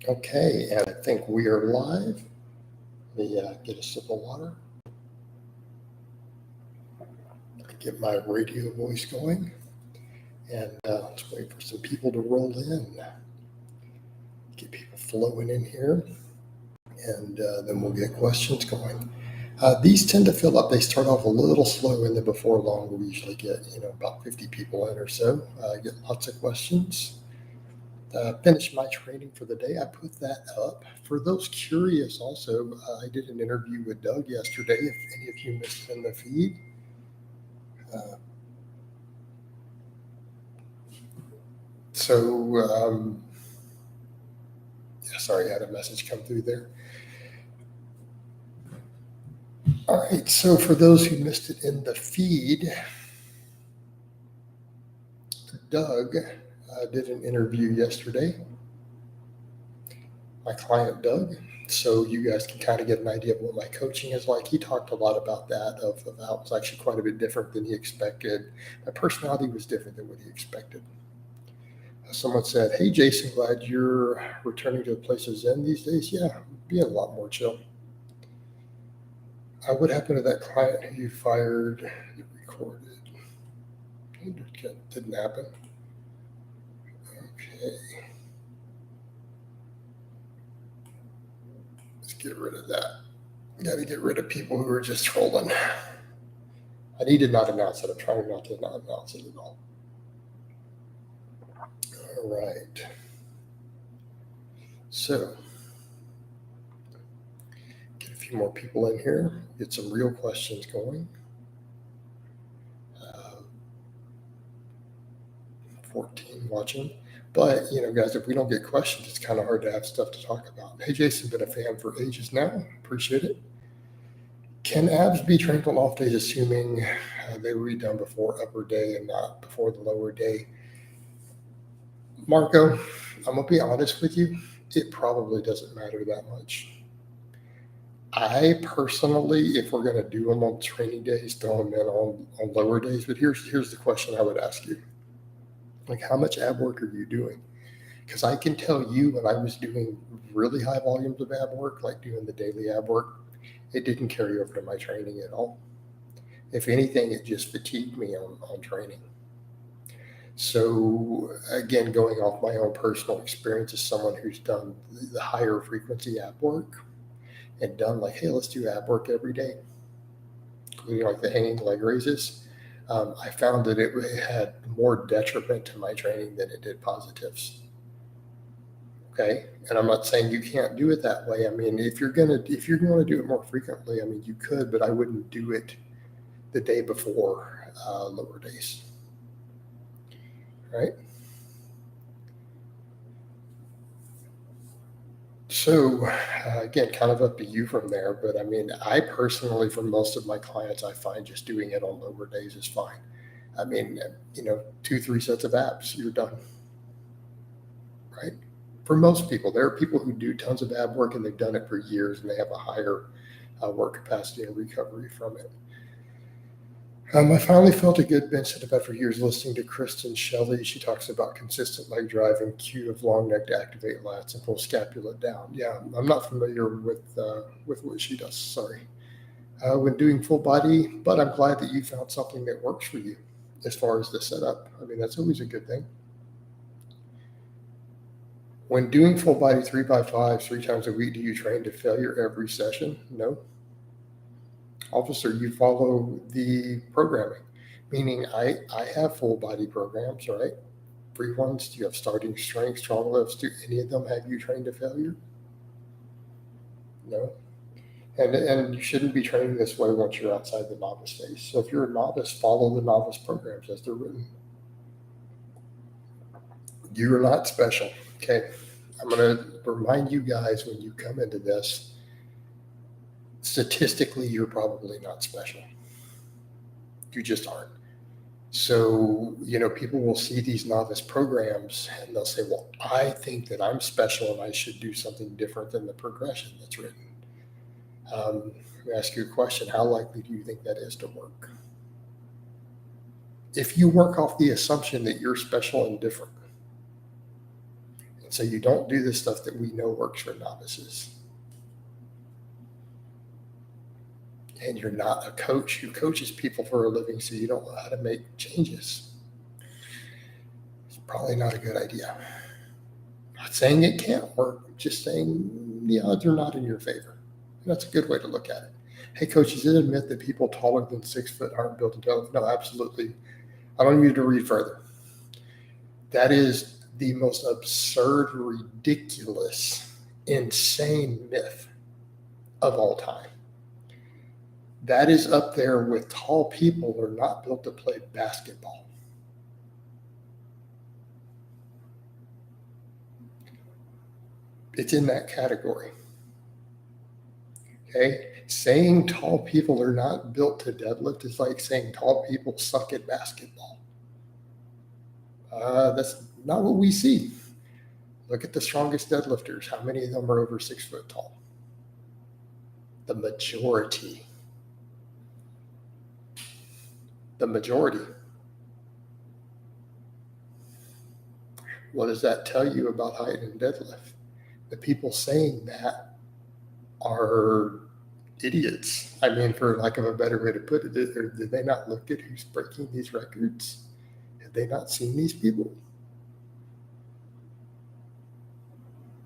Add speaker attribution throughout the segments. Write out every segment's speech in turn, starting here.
Speaker 1: Okay, and I think we are live. Let me get a sip of water. Get my radio voice going. And let's wait for some people to roll in. Get people flowing in here. And then we'll get questions going. These tend to fill up. They start off a little slow, and then before long, we usually get about 50 people in or so. Get lots of questions. Finished my training for the day. I put that up. For those curious also, I did an interview with Doug yesterday, if any of you missed it in the feed. Sorry, I had a message come through there. All right, so for those who missed it in the feed, Doug did an interview yesterday. My client, Doug. So you guys can kind of get an idea of what my coaching is like. He talked a lot about that, of how it was actually quite a bit different than he expected. My personality was different than what he expected. Someone said, "Hey, Jason, glad you're returning to a place of Zen these days." Yeah, being a lot more chill. What happened to that client who you fired that recorded? It didn't happen. Okay. Let's get rid of that. Got to get rid of people who are just trolling. I need to not announce it. I'm trying not to not announce it at all. All right. So, get a few more people in here. Get some real questions going. 14 watching. But, guys, if we don't get questions, it's kind of hard to have stuff to talk about. Hey, Jason, been a fan for ages now. Appreciate it. Can abs be trained on off days, assuming they will be done before upper day and not before the lower day? Marco, I'm going to be honest with you. It probably doesn't matter that much. I personally, if we're going to do them on training days, throw them in on lower days. But here's the question I would ask you. Like, how much ab work are you doing? Because I can tell you, when I was doing really high volumes of ab work, like doing the daily ab work, it didn't carry over to my training at all. If anything, it just fatigued me on training. So again, going off my own personal experience as someone who's done the higher frequency ab work and done like, hey, let's do ab work every day, including like the hanging leg raises, I found that it had more detriment to my training than it did positives. Okay, and I'm not saying you can't do it that way. I mean, if you're going to do it more frequently, I mean, you could, but I wouldn't do it the day before lower days. Right? So again, kind of up to you from there. But I mean, I personally, for most of my clients, I find just doing it on lower days is fine. I mean, 2-3 sets of abs, you're done. Right? For most people, there are people who do tons of ab work and they've done it for years and they have a higher work capacity and recovery from it. I finally felt a good bench sit up after years listening to Kristen Shelley. She talks about consistent leg drive and cue of long neck to activate lats and pull scapula down. Yeah, I'm not familiar with what she does. Sorry. When doing full body, but I'm glad that you found something that works for you as far as the setup. I mean, that's always a good thing. When doing full body 3x5 3 times a week, do you train to failure every session? No. Officer, you follow the programming, meaning I have full body programs, right? Free ones. Do you have starting strength, strong lifts? Do any of them have you trained to failure? No. And you shouldn't be training this way once you're outside the novice phase. So if you're a novice, follow the novice programs as they're written. You're not special. Okay. I'm going to remind you guys when you come into this, statistically, you're probably not special. You just aren't. So, people will see these novice programs and they'll say, well, I think that I'm special and I should do something different than the progression that's written. Let me ask you a question. How likely do you think that is to work? If you work off the assumption that you're special and different, So you don't do the stuff that we know works for novices. And you're not a coach who coaches people for a living, so you don't know how to make changes. It's probably not a good idea. I'm not saying it can't work, I'm just saying the odds are not in your favor. And that's a good way to look at it. Hey, coach, does it admit that people taller than 6 foot aren't built to deadlift? No, absolutely. I don't need to read further. That is the most absurd, ridiculous, insane myth of all time. That is up there with tall people are not built to play basketball. It's in that category. Okay? Saying tall people are not built to deadlift is like saying tall people suck at basketball. That's not what we see. Look at the strongest deadlifters. How many of them are over 6 foot tall? The majority. The majority. What does that tell you about height and deadlift? The people saying that are idiots. I mean, for lack of a better way to put it, did they not look at who's breaking these records? Have they not seen these people?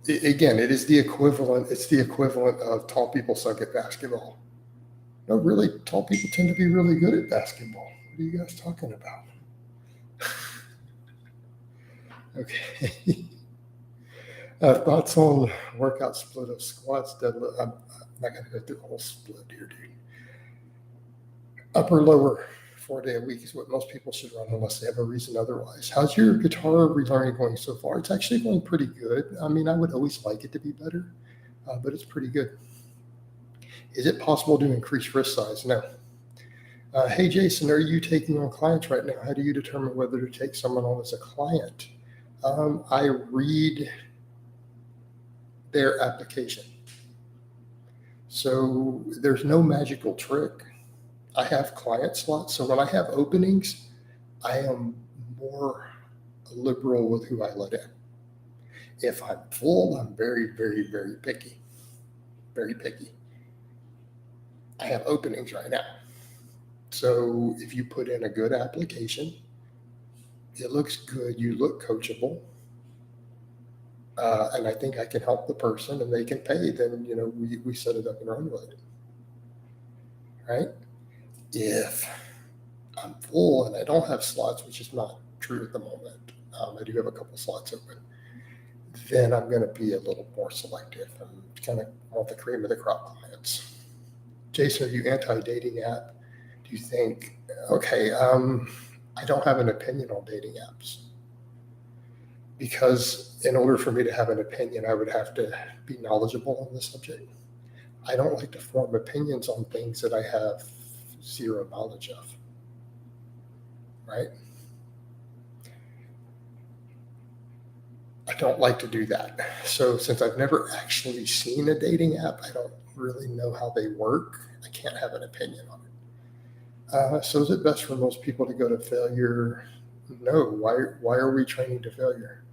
Speaker 1: Again, it is the equivalent. It's the equivalent of tall people suck at basketball. No, really, tall people tend to be really good at basketball. What are you guys talking about? Okay. Thoughts on workout split of squats, deadlift? I'm not going to go through the whole split here, dude. Upper, lower, 4 day a week is what most people should run unless they have a reason otherwise. How's your guitar relearning going so far? It's actually going pretty good. I mean, I would always like it to be better, but it's pretty good. Is it possible to increase wrist size? No. Hey, Jason, are you taking on clients right now? How do you determine whether to take someone on as a client? I read their application. So there's no magical trick. I have client slots. So when I have openings, I am more liberal with who I let in. If I'm full, I'm very, very, very picky. Very picky. I have openings right now. So if you put in a good application, it looks good, you look coachable, and I think I can help the person and they can pay, then, we set it up and run with it, right? If I'm full and I don't have slots, which is not true at the moment, I do have a couple slots open, then I'm going to be a little more selective and kind of want the cream of the crop clients. Jason, are you anti-dating app? Do you think, okay, I don't have an opinion on dating apps because in order for me to have an opinion, I would have to be knowledgeable on the subject. I don't like to form opinions on things that I have zero knowledge of, right? I don't like to do that. So since I've never actually seen a dating app, I don't really know how they work. I can't have an opinion on it. So is it best for most people to go to failure? No. Why are we training to failure?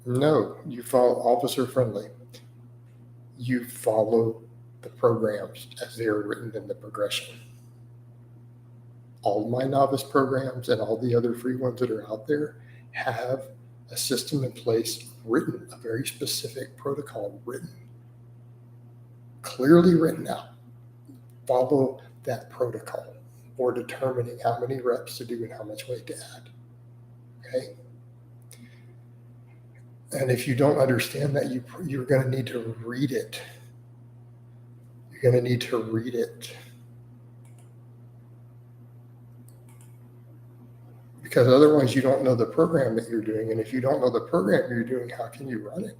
Speaker 1: No, you follow officer friendly. You follow the programs as they are written in the progression. All my novice programs and all the other free ones that are out there have a system in place written, a very specific protocol written, clearly written out. Follow that protocol for determining how many reps to do and how much weight to add. Okay. And if you don't understand that, you're going to need to read it. You're going to need to read it. Because otherwise you don't know the program that you're doing. And if you don't know the program you're doing, how can you run it?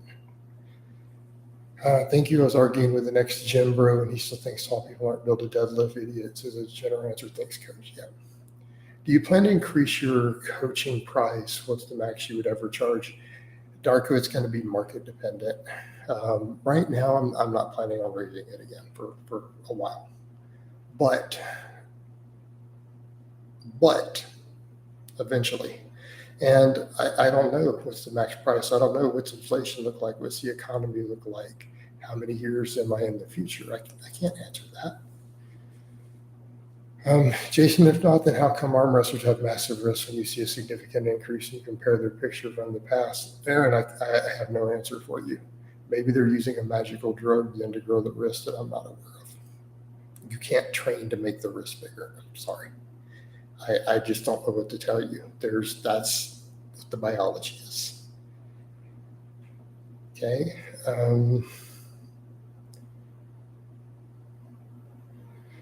Speaker 1: Thank you. I was arguing with the next gym bro, and he still thinks tall people aren't built to deadlift. Idiots is a general answer. Thanks, coach. Yeah. Do you plan to increase your coaching price? What's the max you would ever charge? Darko, it's going to be market dependent. Right now, I'm not planning on raising it again for a while. But eventually. And I don't know what's the max price. I don't know what's inflation look like. What's the economy look like? How many years am I in the future? I can't answer that. Jason, if not, then how come arm wrestlers have massive risks when you see a significant increase and you compare their picture from the past? Aaron, I have no answer for you. Maybe they're using a magical drug then to grow the wrist that I'm not aware of. You can't train to make the wrist bigger. I'm sorry. I just don't know what to tell you. That's what the biology is. Okay.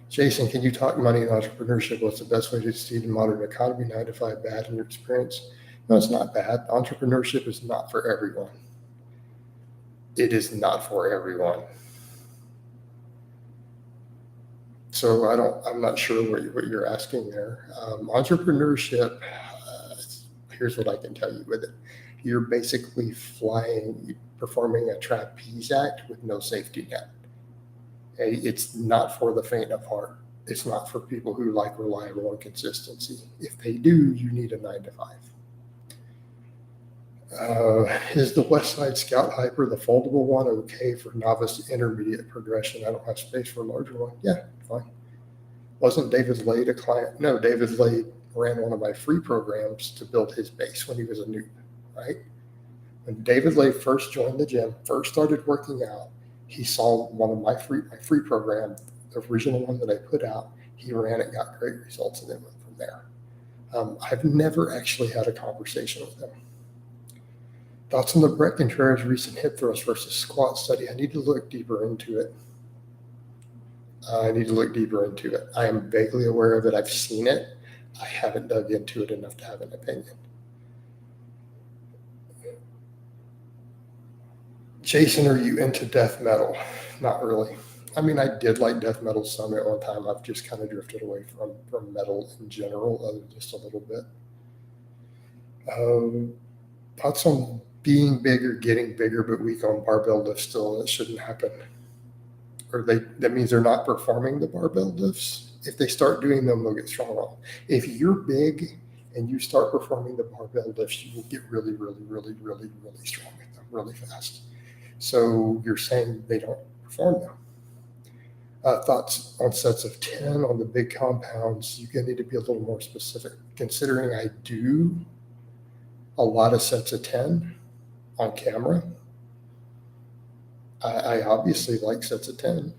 Speaker 1: Jason, can you talk money and entrepreneurship? What's the best way to succeed in modern economy? 9 to 5 bad in your experience? No, it's not bad. Entrepreneurship is not for everyone. It is not for everyone. So I'm not sure what you're asking there. Entrepreneurship, here's what I can tell you with it. You're basically performing a trapeze act with no safety net. Okay? It's not for the faint of heart. It's not for people who like reliable and consistency. If they do, you need a 9 to 5. Is the West Side Scout Hyper, the foldable one, okay for novice to intermediate progression? I don't have space for a larger one. Yeah, fine. Wasn't David Lade a client? No, David Lade ran one of my free programs to build his base when he was a noob, right? When David Lade first joined the gym, first started working out, he saw one of my free program, the original one that I put out. He ran it, got great results, and then went from there. I've never actually had a conversation with him. Thoughts on the Brett Contreras recent hip thrust versus squat study? I need to look deeper into it. I am vaguely aware of it. I've seen it. I haven't dug into it enough to have an opinion. Jason, are you into death metal? Not really. I mean, I did like death metal some at one time. I've just kind of drifted away from metal in general, other than just a little bit. Thoughts on being big or getting bigger but weak on barbell lifts still? It shouldn't happen. Or that means they're not performing the barbell lifts. If they start doing them, they'll get strong. If you're big and you start performing the barbell lifts, you will get really, really, really, really, really strong at them really fast. So you're saying they don't perform them. Thoughts on sets of 10 on the big compounds? You're going to need to be a little more specific. Considering I do a lot of sets of 10 on camera, I obviously like sets of 10.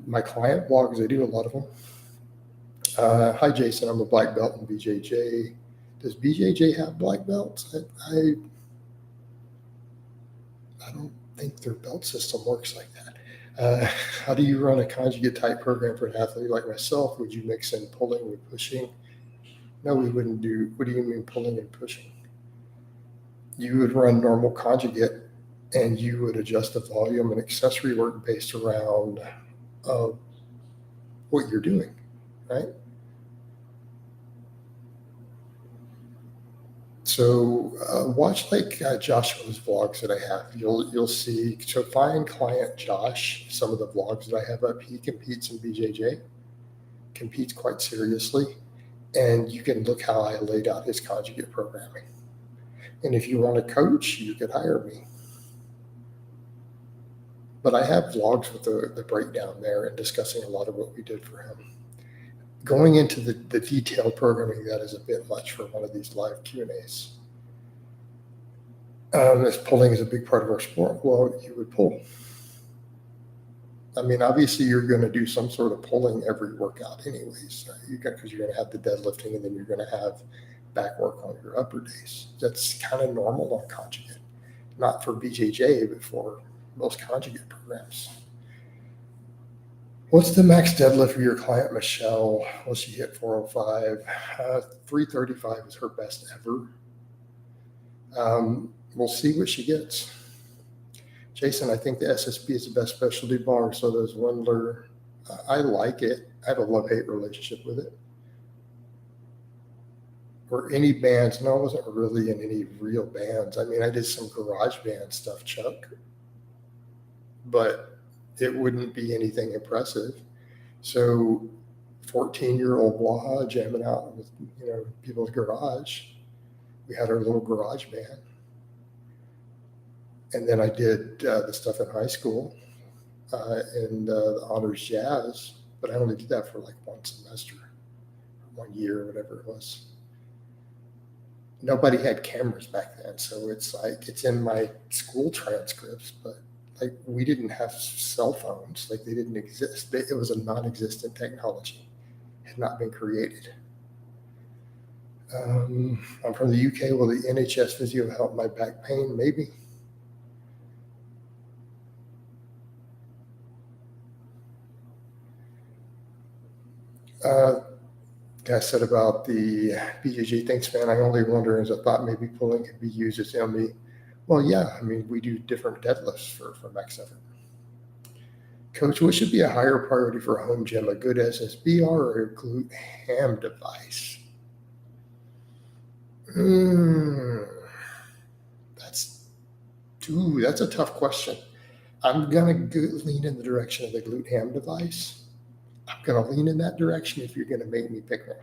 Speaker 1: My client blogs, I do a lot of them. Hi, Jason. I'm a black belt in BJJ. Does BJJ have black belts? I don't think their belt system works like that. How do you run a conjugate type program for an athlete like myself? Would you mix in pulling with pushing? No, we wouldn't do. What do you mean pulling and pushing? You would run normal conjugate and you would adjust the volume and accessory work based around what you're doing, right? So watch Joshua's vlogs that I have. You'll see. So find client Josh. Some of the vlogs that I have up. He competes in BJJ, competes quite seriously, and you can look how I laid out his conjugate programming. And if you want a coach, you could hire me. But I have vlogs with the breakdown there and discussing a lot of what we did for him. Going into the detailed programming, that is a bit much for one of these live Q&As. If pulling is a big part of our sport, well, you would pull. I mean, obviously, you're going to do some sort of pulling every workout anyways, because you're going to have the deadlifting and then you're going to have back work on your upper days. That's kind of normal on conjugate. Not for BJJ, but for most conjugate programs. What's the max deadlift for your client, Michelle? Will she hit 405? 335 is her best ever. We'll see what she gets. Jason, I think the SSB is the best specialty bar. So does Wendler. I like it. I have a love-hate relationship with it. Or any bands. No, I wasn't really in any real bands. I mean, I did some garage band stuff, Chuck. But it wouldn't be anything impressive. So 14-year-old Blaha jamming out with, people's garage. We had our little garage band. And then I did the stuff in high school and the honors jazz, but I only did that for like one semester, 1 year, whatever it was. Nobody had cameras back then, so it's like it's in my school transcripts, but like we didn't have cell phones, like they didn't exist. It was a non-existent technology, it had not been created. I'm from the UK. Will the NHS physio help my back pain? Maybe. Guy said about the BJJ, thanks, man. I only wonder as a thought maybe pulling could be used as ME. Well, yeah, I mean, we do different deadlifts for max effort. Coach, what should be a higher priority for a home gym, a good SSBR or a glute ham device? That's a tough question. I'm going to lean in the direction of the glute ham device. I'm going to lean in that direction if you're going to make me pick one.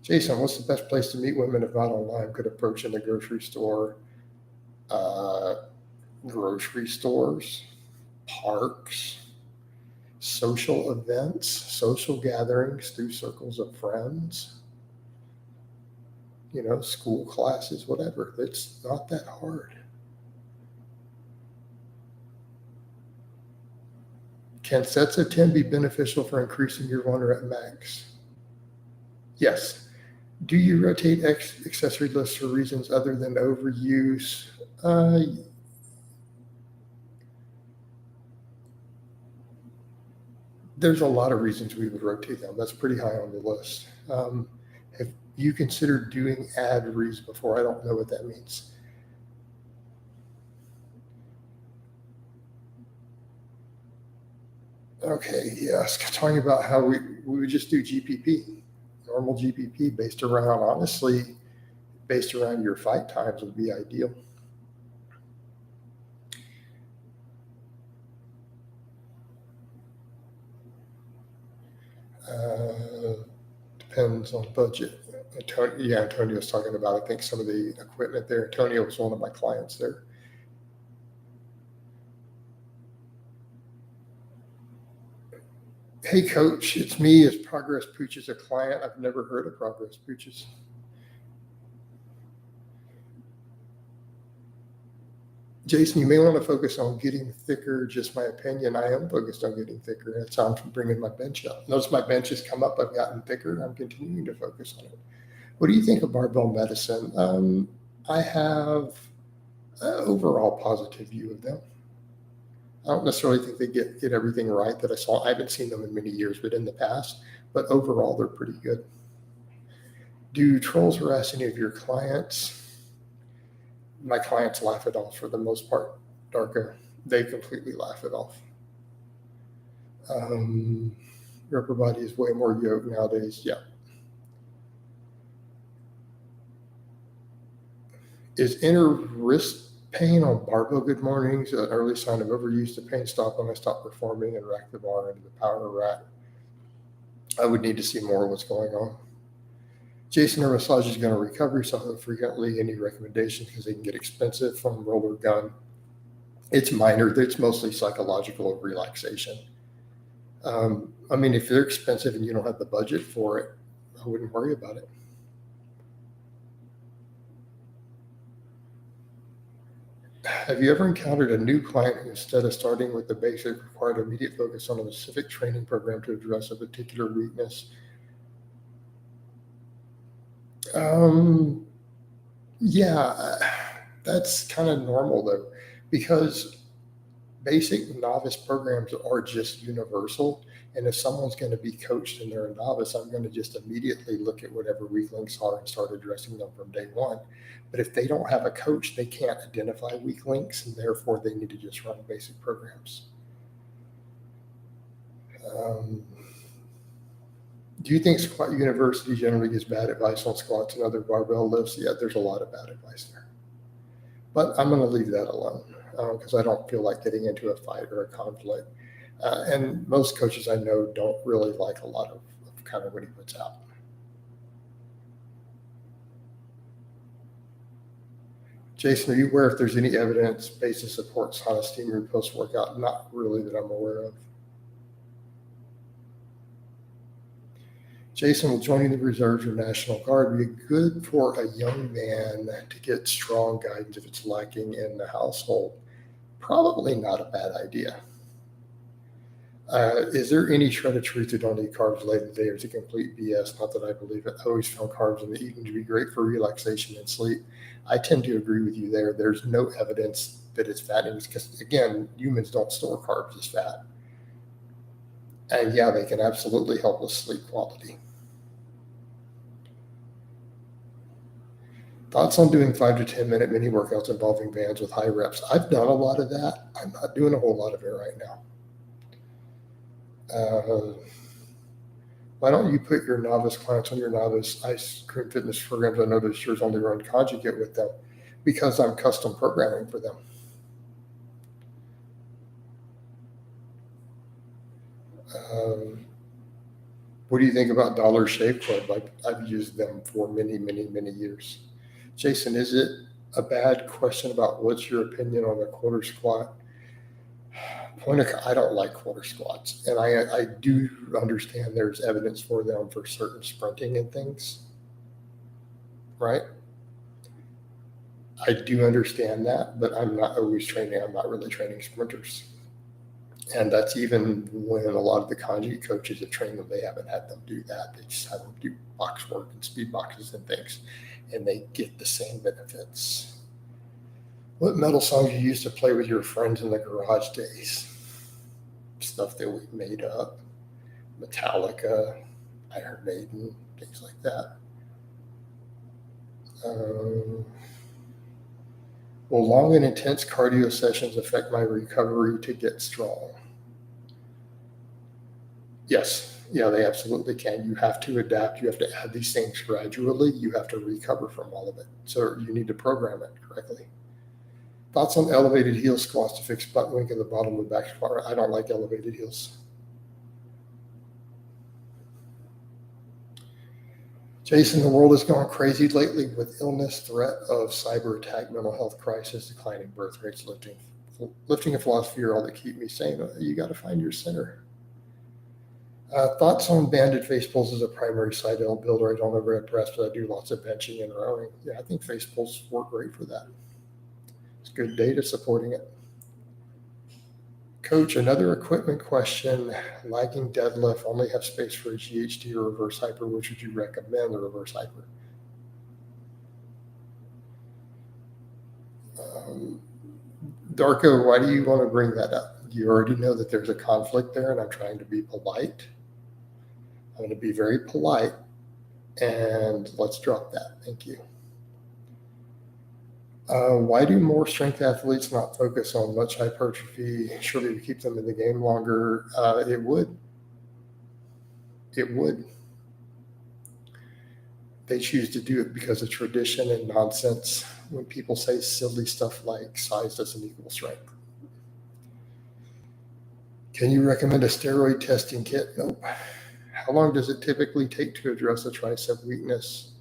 Speaker 1: Jason, what's the best place to meet women if not online? Could approach in the grocery store, grocery stores, parks, social events, social gatherings through circles of friends, school classes, whatever. It's not that hard. Can sets of 10 be beneficial for increasing your 1 rep max? Yes. Do you rotate accessory lifts for reasons other than overuse? There's a lot of reasons we would rotate them. That's pretty high on the list. Have you considered doing ad reads before? I don't know what that means. Okay, yes. Talking about how we would just do GPP, normal GPP based around your fight times would be ideal. Depends on budget. Antonio's talking about, I think, some of the equipment there. Antonio was one of my clients there. Hey, Coach, it's me. Is Progress Pooches a client? I've never heard of Progress Pooches. Jason, you may want to focus on getting thicker. Just my opinion. I am focused on getting thicker. That's how I'm bringing my bench up. Notice my bench has come up. I've gotten thicker. I'm continuing to focus on it. What do you think of barbell medicine? I have an overall positive view of them. I don't necessarily think they get everything right that I saw. I haven't seen them in many years, but in the past. But overall, they're pretty good. Do trolls harass any of your clients? My clients laugh it off for the most part, Darko. They completely laugh it off. Your upper body is way more yoked nowadays. Yeah. Is inner wrist pain on barbell good mornings an early sign of overuse? The pain stop when I stop performing and rack the bar into the power rack? I would need to see more of what's going on. Jason, our massage is going to recovery, so how frequently? Any recommendations? Because they can get expensive from roller gun. It's minor. It's mostly psychological relaxation. I mean, if they're expensive and you don't have the budget for it, I wouldn't worry about it. Have you ever encountered a new client who, instead of starting with the basic, required immediate focus on a specific training program to address a particular weakness? Yeah, that's kind of normal though, because basic novice programs are just universal. And if someone's going to be coached and they're a novice, I'm going to just immediately look at whatever weak links are and start addressing them from day one. But if they don't have a coach, they can't identify weak links, and therefore they need to just run basic programs. Do you think Squat University generally gives bad advice on squats and other barbell lifts? Yeah, there's a lot of bad advice there. But I'm going to leave that alone because I don't feel like getting into a fight or a conflict. And most coaches I know don't really like a lot of kind of what he puts out. Jason, are you aware if there's any evidence based that supports hot steam room post-workout? Not really that I'm aware of. Jason, will joining the reserves or National Guard be good for a young man to get strong guidance if it's lacking in the household? Probably not a bad idea. Is there any shred of truth to don't eat carbs late in the day, or is it complete BS? Not that I believe it. I always found carbs in the evening to be great for relaxation and sleep. I tend to agree with you there. There's no evidence that it's fattening because, again, humans don't store carbs as fat. And yeah, they can absolutely help with sleep quality. Thoughts on doing 5 to 10 minute mini workouts involving bands with high reps? I've done a lot of that. I'm not doing a whole lot of it right now. Why don't you put your novice clients on your novice ice cream fitness programs? I noticed yours only run conjugate with them because I'm custom programming for them. What do you think about Dollar Shave Club? I've used them for many, many, many years. Jason, is it a bad question about what's your opinion on the quarter squat? I don't like quarter squats, and I do understand there's evidence for them for certain sprinting and things, right? I do understand that, but I'm not always training. I'm not really training sprinters. And that's even when a lot of the conjugate coaches have trained them, they haven't had them do that. They just have them do box work and speed boxes and things, and they get the same benefits. What metal songs you used to play with your friends in the garage days? Stuff that we made up. Metallica, Iron Maiden, things like that. Will long and intense cardio sessions affect my recovery to get strong? Yes. Yeah, they absolutely can. You have to adapt. You have to add these things gradually. You have to recover from all of it. So you need to program it correctly. Thoughts on elevated heel squats to fix butt wink in the bottom of the back squat? I don't like elevated heels. Jason, the world has gone crazy lately with illness, threat of cyber attack, mental health crisis, declining birth rates, lifting and philosophy are all that keep me sane. You got to find your center. Thoughts on banded face pulls as a primary side L builder. I don't ever have press, but I do lots of benching and rowing. Yeah, I think face pulls work great for that. It's good data supporting it. Coach, another equipment question. Lagging deadlift, only have space for a GHD or reverse hyper. Which would you recommend, the reverse hyper? Darko, why do you want to bring that up? You already know that there's a conflict there, and I'm trying to be polite. I'm going to be very polite, and let's drop that. Thank you. Why do more strength athletes not focus on much hypertrophy? Surely to keep them in the game longer. It would. It would. They choose to do it because of tradition and nonsense. When people say silly stuff like size doesn't equal strength. Can you recommend a steroid testing kit? Nope. How long does it typically take to address a tricep weakness?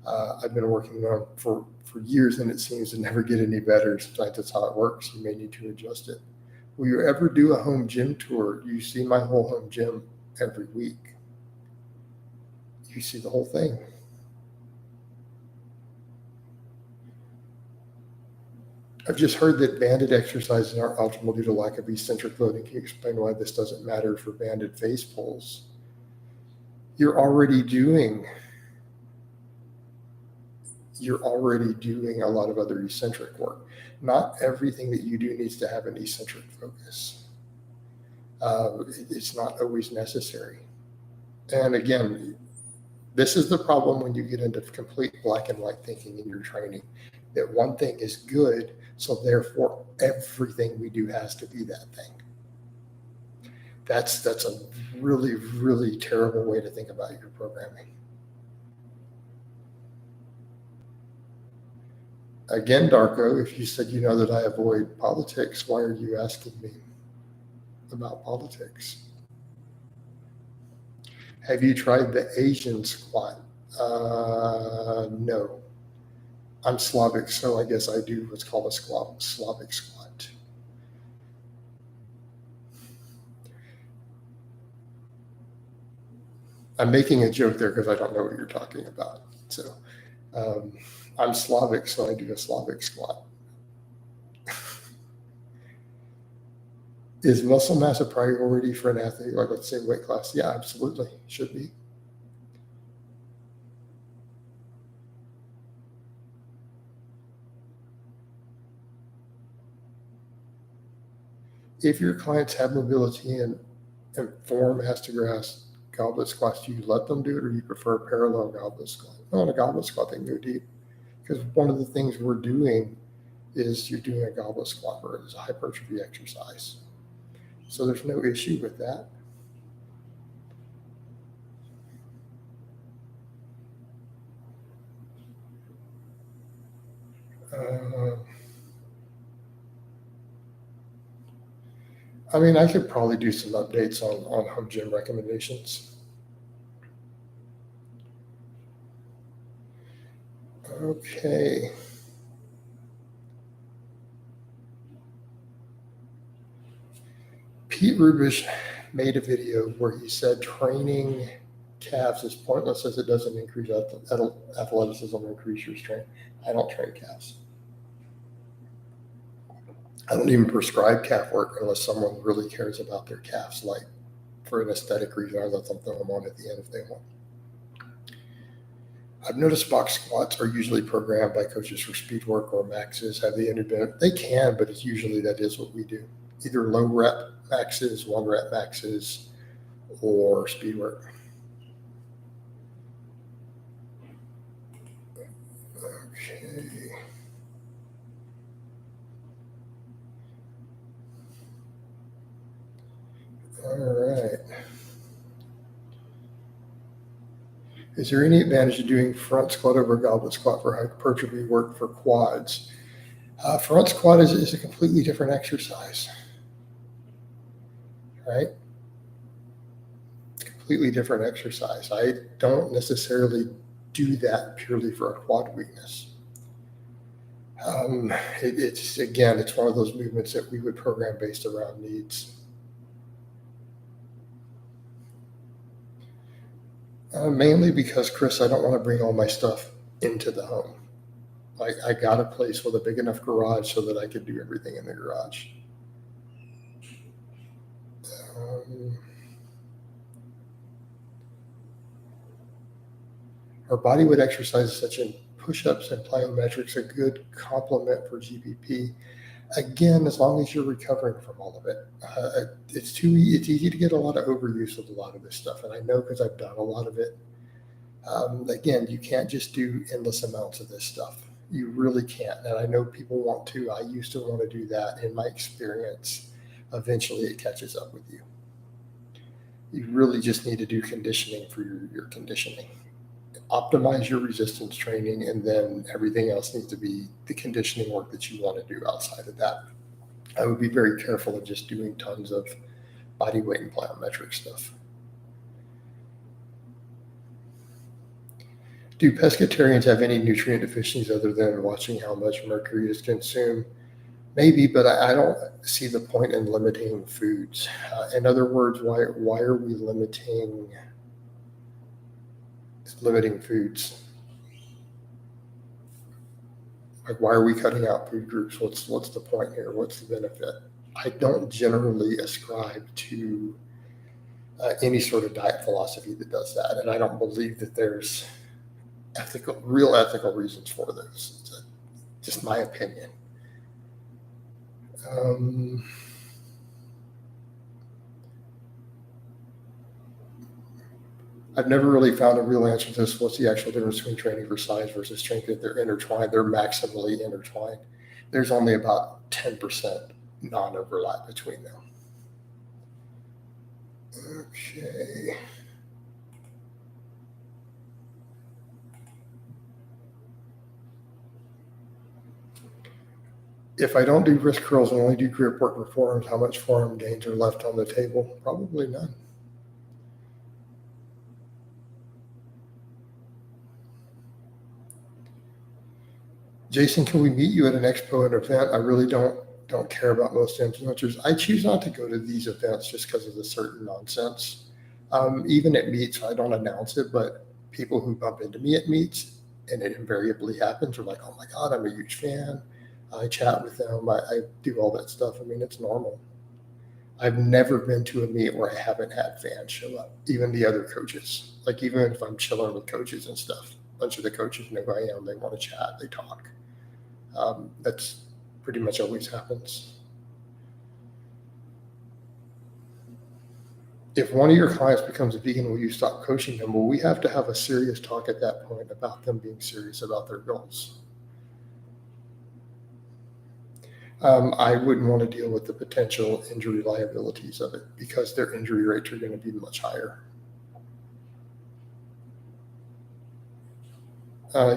Speaker 1: I've been working on for years, and it seems to never get any better. Sometimes that's how it works. You may need to adjust it. Will you ever do a home gym tour? You see my whole home gym every week. You see the whole thing. I've just heard that banded exercises aren't optimal due to lack of eccentric loading. Can you explain why this doesn't matter for banded face pulls? You're already doing a lot of other eccentric work. Not everything that you do needs to have an eccentric focus. It's not always necessary. And again, this is the problem when you get into complete black and white thinking in your training, that one thing is good, so therefore everything we do has to be that thing. That's a really, really terrible way to think about your programming. Again, Darko, if you said you know that I avoid politics, why are you asking me? about politics. Have you tried the Asian squat? No. I'm Slavic, so I guess I do what's called a Slavic squat. I'm making a joke there because I don't know what you're talking about. So I'm Slavic, so I do a Slavic squat. Is muscle mass a priority for an athlete, like let's say weight class? Yeah, absolutely, should be. If your clients have mobility and form has to grasp goblet squats, do you let them do it, or you prefer a parallel goblet squat? On a goblet squat, they can go deep, because one of the things we're doing is you're doing a goblet squat where it's a hypertrophy exercise. So there's no issue with that. I mean, I could probably do some updates on home gym recommendations. Okay. Pete Rubish made a video where he said training calves is pointless as it doesn't increase athleticism or increase your strength. I don't train calves. I don't even prescribe calf work unless someone really cares about their calves, like for an aesthetic reason. I let them throw them on at the end if they want. I've noticed box squats are usually programmed by coaches for speed work or maxes. Have they been? They can, but it's usually that is what we do. Either low rep maxes, 1 rep maxes, or speed work. Okay. All right. Is there any advantage to doing front squat over goblet squat for hypertrophy work for quads? Front squat is a completely different exercise, right? Completely different exercise. I don't necessarily do that purely for a quad weakness. It's one of those movements that we would program based around needs. Mainly because, Chris, I don't want to bring all my stuff into the home. I got a place with a big enough garage so that I could do everything in the garage. Our bodyweight exercises such as push-ups and plyometrics a good complement for GPP. Again, as long as you're recovering from all of it. It's easy to get a lot of overuse of a lot of this stuff, and I know because I've done a lot of it. Again, you can't just do endless amounts of this stuff. You really can't. And I know people want to. I used to want to do that. In my experience, eventually it catches up with you. You really just need to do conditioning for your conditioning. Optimize your resistance training, and then everything else needs to be the conditioning work that you want to do outside of that. I would be very careful of just doing tons of body weight and plyometric stuff. Do pescatarians have any nutrient deficiencies other than watching how much mercury is consumed? Maybe, but I don't see the point in limiting foods. In other words, why are we limiting foods? Like, why are we cutting out food groups? What's the point here? What's the benefit? I don't generally ascribe to any sort of diet philosophy that does that, and I don't believe that there's real ethical reasons for this. It's just my opinion. I've never really found a real answer to this. What's the actual difference between training for size versus strength? If they're intertwined, they're maximally intertwined. There's only about 10% non-overlap between them. Okay. If I don't do wrist curls and only do grip work and forearms, how much forearm gains are left on the table? Probably none. Jason, can we meet you at an expo and event? I really don't care about most influencers. I choose not to go to these events just because of the certain nonsense. Even at meets, I don't announce it, but people who bump into me at meets, and it invariably happens, are like, "Oh my God, I'm a huge fan." I chat with them. I do all that stuff. I mean, it's normal. I've never been to a meet where I haven't had fans show up, even the other coaches. Like, even if I'm chilling with coaches and stuff, a bunch of the coaches know who I am. They want to chat, they talk. That's pretty much always happens. If one of your clients becomes a vegan, will you stop coaching them? Well, we have to have a serious talk at that point about them being serious about their goals. I wouldn't want to deal with the potential injury liabilities of it because their injury rates are going to be much higher.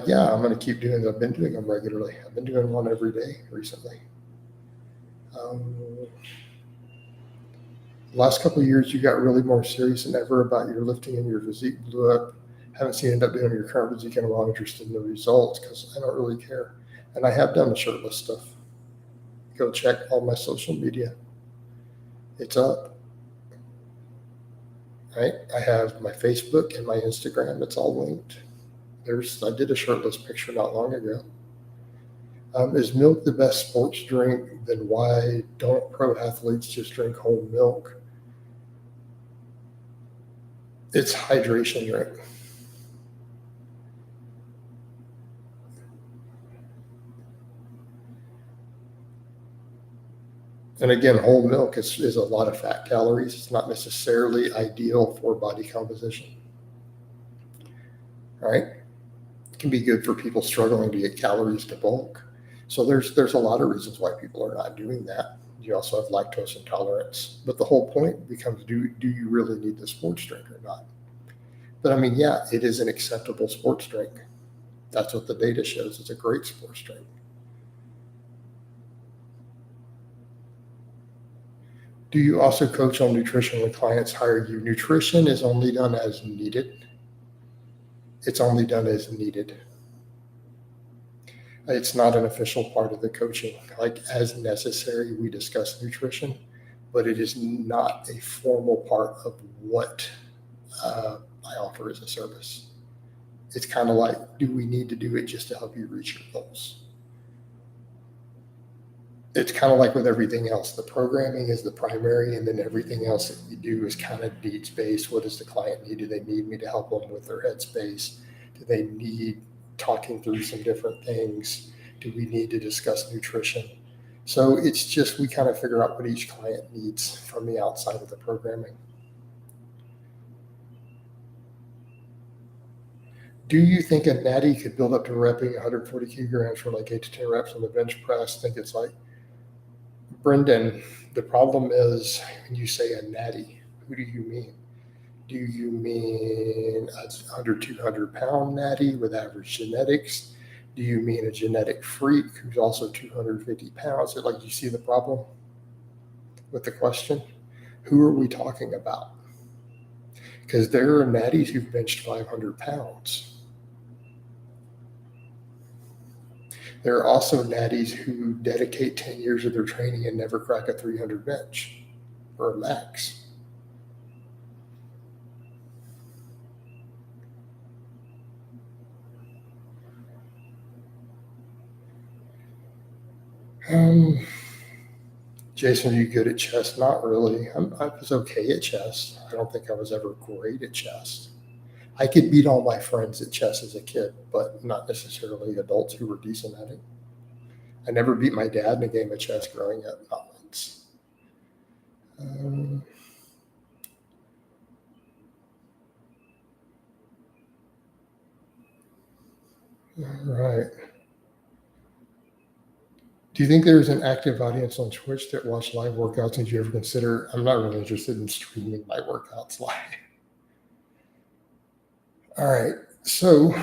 Speaker 1: Yeah, I'm going to keep doing them. I've been doing them regularly. I've been doing one every day recently. Last couple of years, you got really more serious than ever about your lifting, and your physique blew up. Haven't seen end up doing your current physique in a while. Interested in the results because I don't really care. And I have done the shirtless stuff. Go check all my social media. It's up. Right? I have my Facebook and my Instagram. It's all linked. I did a shirtless picture not long ago. Is milk the best sports drink? Then why don't pro athletes just drink whole milk? It's hydration drink. And again, whole milk is a lot of fat calories. It's not necessarily ideal for body composition. All right. It can be good for people struggling to get calories to bulk. So there's a lot of reasons why people are not doing that. You also have lactose intolerance. But the whole point becomes, do you really need the sports drink or not? But I mean, yeah, it is an acceptable sports drink. That's what the data shows. It's a great sports drink. Do you also coach on nutrition when clients hire you? Nutrition is only done as needed. It's only done as needed. It's not an official part of the coaching. Like, as necessary, we discuss nutrition, but it is not a formal part of what I offer as a service. It's kind of like, do we need to do it just to help you reach your goals? It's kind of like with everything else. The programming is the primary, and then everything else that we do is kind of needs based. What does the client need? Do they need me to help them with their headspace? Do they need talking through some different things? Do we need to discuss nutrition? So it's just, we kind of figure out what each client needs from the outside of the programming. Do you think a natty could build up to repping 140 kilograms for like 8 to 10 reps on the bench press? Think it's like, Brendan, the problem is when you say a natty, who do you mean? Do you mean a under 200-pound natty with average genetics? Do you mean a genetic freak who's also 250 pounds? Like, you see the problem with the question? Who are we talking about? Because there are natties who've benched 500 pounds. There are also natties who dedicate 10 years of their training and never crack a 300 bench or a max. Jason, are you good at chest? Not really. I was okay at chest. I don't think I was ever great at chest. I could beat all my friends at chess as a kid, but not necessarily adults who were decent at it. I never beat my dad in a game of chess growing up, not once. All right. Do you think there's an active audience on Twitch that watch live workouts? Did you ever consider? I'm not really interested in streaming my workouts live. All right. So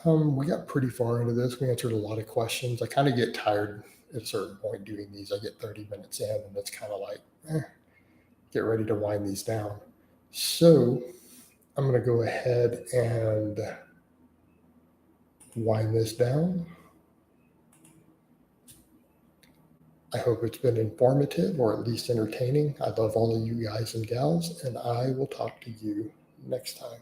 Speaker 1: we got pretty far into this. We answered a lot of questions. I kind of get tired at a certain point doing these. I get 30 minutes in and it's kind of like, get ready to wind these down. So I'm going to go ahead and wind this down. I hope it's been informative or at least entertaining. I love all of you guys and gals, and I will talk to you next time.